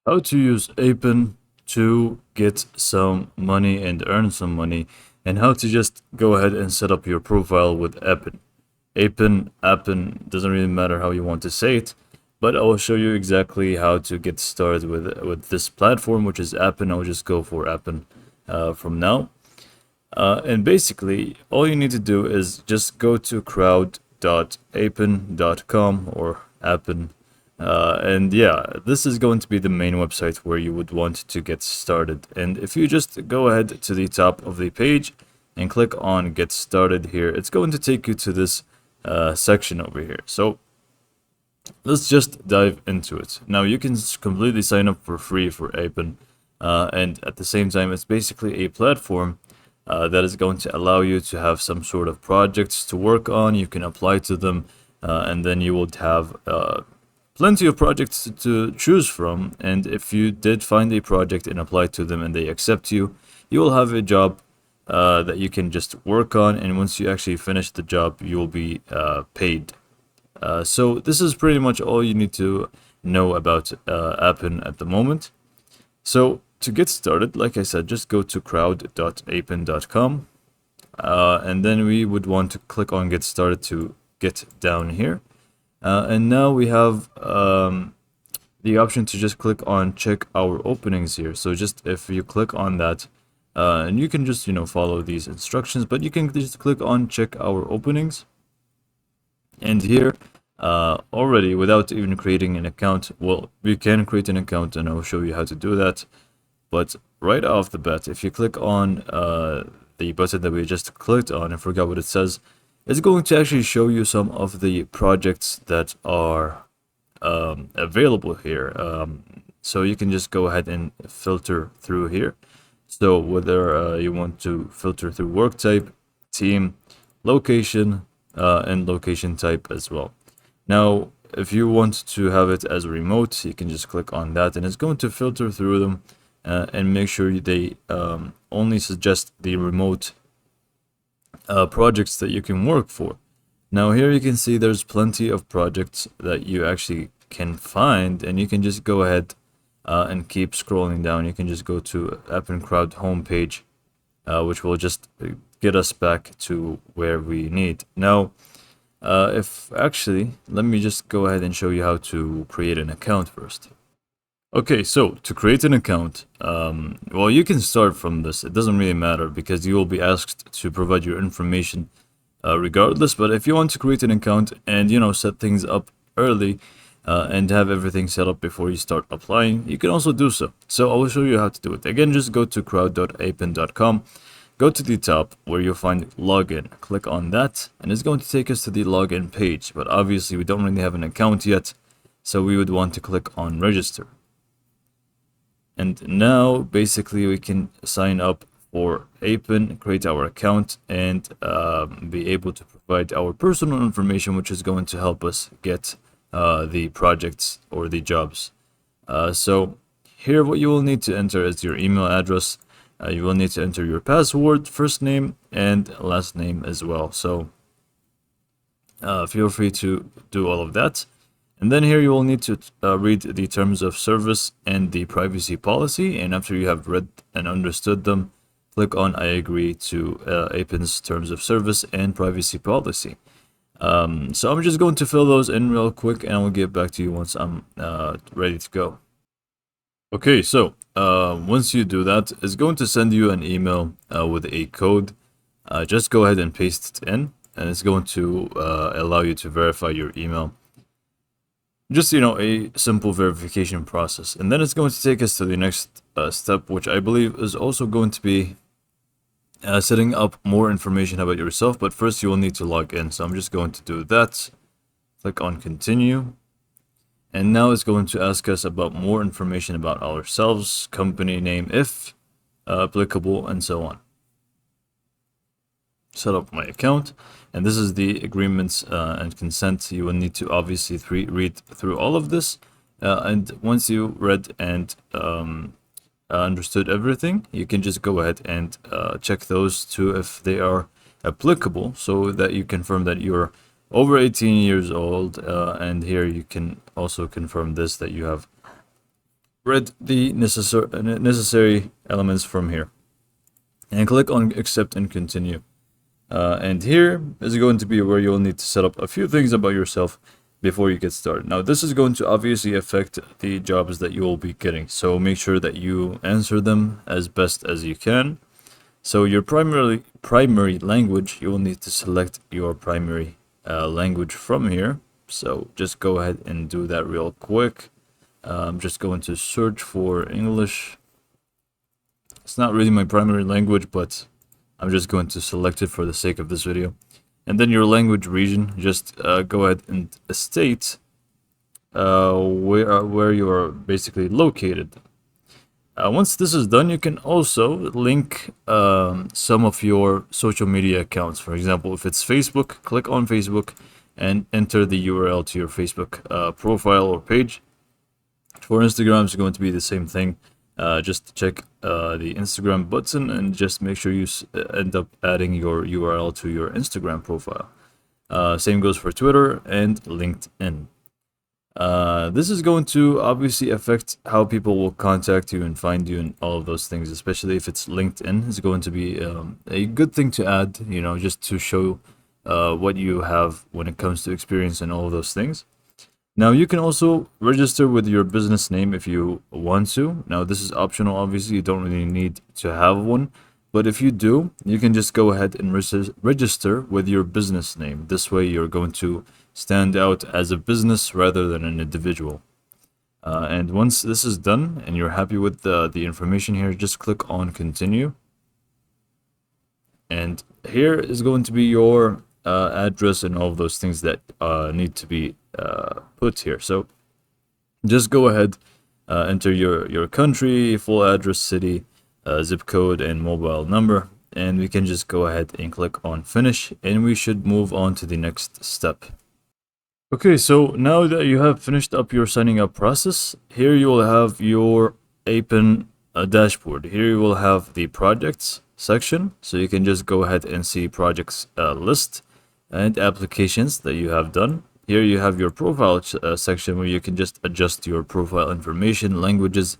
How to use Appen to get some money and earn some money, and how to just go ahead and set up your profile with Appen. Appen, doesn't really matter how you want to say it, but I will show you exactly how to get started with this platform, which is Appen. I'll just go for Appen from now. And basically, all you need to do is just go to crowd.appen.com or Appen. And yeah, this is going to be the main website where you would want to get started. And if you just go ahead to the top of the page and click on Get Started here, it's going to take you to this section over here. So let's just dive into it. Now you can completely sign up for free for Appen. And at the same time, it's basically a platform that is going to allow you to have some sort of projects to work on. You can apply to them, and then you would have plenty of projects to choose from. And if you did find a project and apply to them and they accept you, you will have a job that you can just work on. And once you actually finish the job, you will be paid. So this is pretty much all you need to know about Appen at the moment. So to get started, like I said, just go to crowd.appen.com, and then we would want to click on Get Started to get down here. And now we have the option to just click on Check Our Openings here. So just if you click on that, and you can just, follow these instructions, but you can just click on Check Our Openings. And here, already, without even creating an account, well, we can create an account and I'll show you how to do that. But right off the bat, if you click on the button that we just clicked on and forgot what it says, it's going to actually show you some of the projects that are available here. So you can just go ahead and filter through here. So whether you want to filter through work type, team, location, and location type as well. Now, if you want to have it as remote, you can just click on that and it's going to filter through them and make sure they only suggest the remote projects that you can work for. Now here you can see there's plenty of projects that you actually can find, and you can just go ahead and keep scrolling down. You can just go to Appen Crowd homepage, which will just get us back to where we need. Now, let me just go ahead and show you how to create an account first. Okay, so to create an account, well, you can start from this. It doesn't really matter because you will be asked to provide your information regardless. But if you want to create an account and, set things up early and have everything set up before you start applying, you can also do so. So I will show you how to do it. Again, just go to crowd.appen.com. Go to the top where you'll find login. Click on that, and it's going to take us to the login page. But obviously, we don't really have an account yet, so we would want to click on register. And now, basically, we can sign up for Appen, create our account, and be able to provide our personal information, which is going to help us get the projects or the jobs. So here, what you will need to enter is your email address. You will need to enter your password, first name, and last name as well. So feel free to do all of that. And then here you will need to read the terms of service and the privacy policy. And after you have read and understood them, click on I agree to Appen's terms of service and privacy policy. So I'm just going to fill those in real quick and I'll get back to you once I'm ready to go. Okay, so once you do that, it's going to send you an email with a code. Just go ahead and paste it in, and it's going to allow you to verify your email. Just, a simple verification process. And then it's going to take us to the next step, which I believe is also going to be setting up more information about yourself. But first, you will need to log in. So I'm just going to do that. Click on continue. And now it's going to ask us about more information about ourselves, company name if applicable, and so on. Set up my account, and this is the agreements and consent. You will need to obviously read through all of this, and once you read and understood everything, you can just go ahead and check those two if they are applicable, so that you confirm that you're over 18 years old, and here you can also confirm this, that you have read the necessary elements from here and click on accept and continue. And here is going to be where you'll need to set up a few things about yourself before you get started. Now, this is going to obviously affect the jobs that you will be getting, so make sure that you answer them as best as you can. So your primary language, you will need to select your primary language from here. So just go ahead and do that real quick. I'm just going to search for English. It's not really my primary language, but I'm just going to select it for the sake of this video. And then your language region, just go ahead and state where you are basically located. Once this is done, you can also link some of your social media accounts. For example, if it's Facebook, click on Facebook and enter the URL to your Facebook profile or page. For Instagram, it's going to be the same thing. Just check the Instagram button and just make sure you end up adding your URL to your Instagram profile. Same goes for Twitter and LinkedIn. This is going to obviously affect how people will contact you and find you and all of those things, especially if it's LinkedIn. It's going to be a good thing to add, you know, just to show what you have when it comes to experience and all of those things. Now, you can also register with your business name if you want to. Now, this is optional, obviously. You don't really need to have one. But if you do, you can just go ahead and register with your business name. This way, you're going to stand out as a business rather than an individual. And once this is done and you're happy with the information here, just click on continue. And here is going to be your address and all of those things that need to be put here. So just go ahead, enter your country, full address, city, zip code, and mobile number, and we can just go ahead and click on finish, and we should move on to the next step. Okay, so now that you have finished up your signing up process, here you will have your Appen dashboard. Here you will have the projects section, so you can just go ahead and see projects list and applications that you have done. Here you have your profile section where you can just adjust your profile information, languages,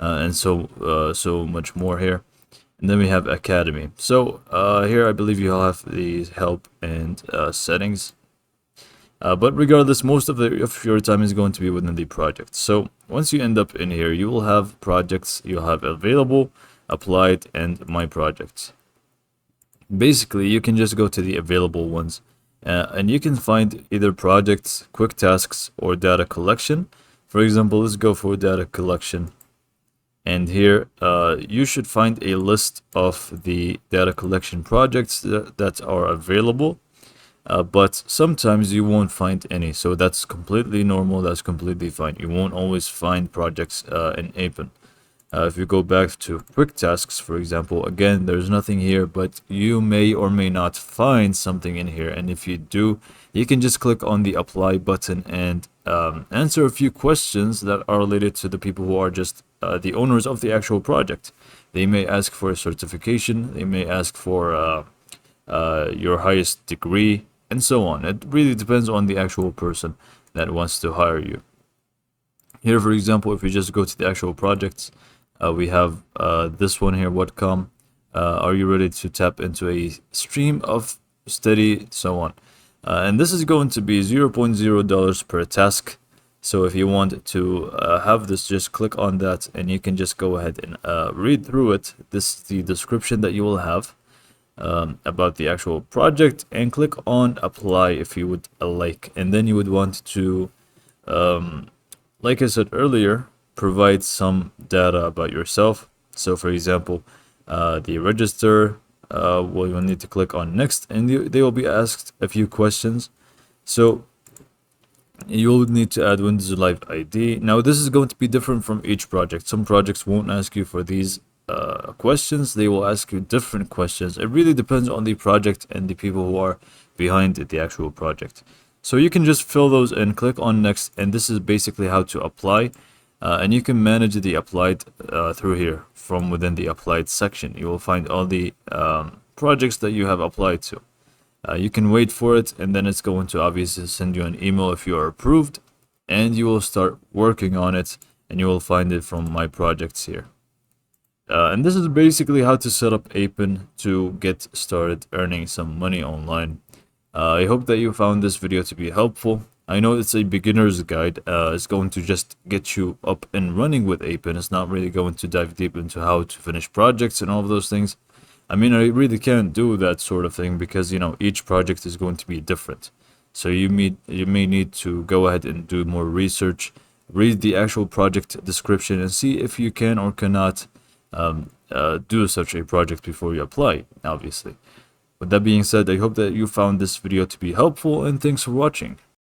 and so much more here. And then we have Academy. So here I believe you'll have the help and settings. But regardless, most of your time is going to be within the project. So once you end up in here, you will have projects, you'll have available, applied, and my projects. Basically, you can just go to the available ones. And you can find either projects, quick tasks, or data collection. For example, let's go for data collection. And here you should find a list of the data collection projects that are available. But sometimes you won't find any. So that's completely normal. That's completely fine. You won't always find projects in Appen. If you go back to quick tasks, for example, again, there's nothing here, but you may or may not find something in here. And if you do, you can just click on the apply button and answer a few questions that are related to the people who are just the owners of the actual project. They may ask for a certification. They may ask for your highest degree and so on. It really depends on the actual person that wants to hire you. Here, for example, if we just go to the actual projects, we have this one here, Whatcom. Are you ready to tap into a stream of steady, so on. And this is going to be $0.0 per task. So if you want to have this, just click on that and you can just go ahead and read through it. This is the description that you will have about the actual project, and click on apply if you would like. And then you would want to, like I said earlier, provide some data about yourself. So for example, the register, well, you'll need to click on next, and they will be asked a few questions. So you'll need to add Windows Live ID. Now this is going to be different from each project. Some projects won't ask you for these questions. They will ask you different questions. It really depends on the project and the people who are behind the actual project. So you can just fill those in, click on next, and this is basically how to apply. And you can manage the applied through here from within the applied section. You will find all the projects that you have applied to. You can wait for it, and then it's going to obviously send you an email if you are approved, and you will start working on it. and you will find it from my projects here. And this is basically how to set up Appen to get started earning some money online. I hope that you found this video to be helpful. I know it's a beginner's guide. It's going to just get you up and running with Appen. It's not really going to dive deep into how to finish projects and all of those things. I mean, I really can't do that sort of thing because, you know, each project is going to be different. So you may need to go ahead and do more research, read the actual project description, and see if you can or cannot do such a project before you apply, obviously. With that being said, I hope that you found this video to be helpful, and thanks for watching.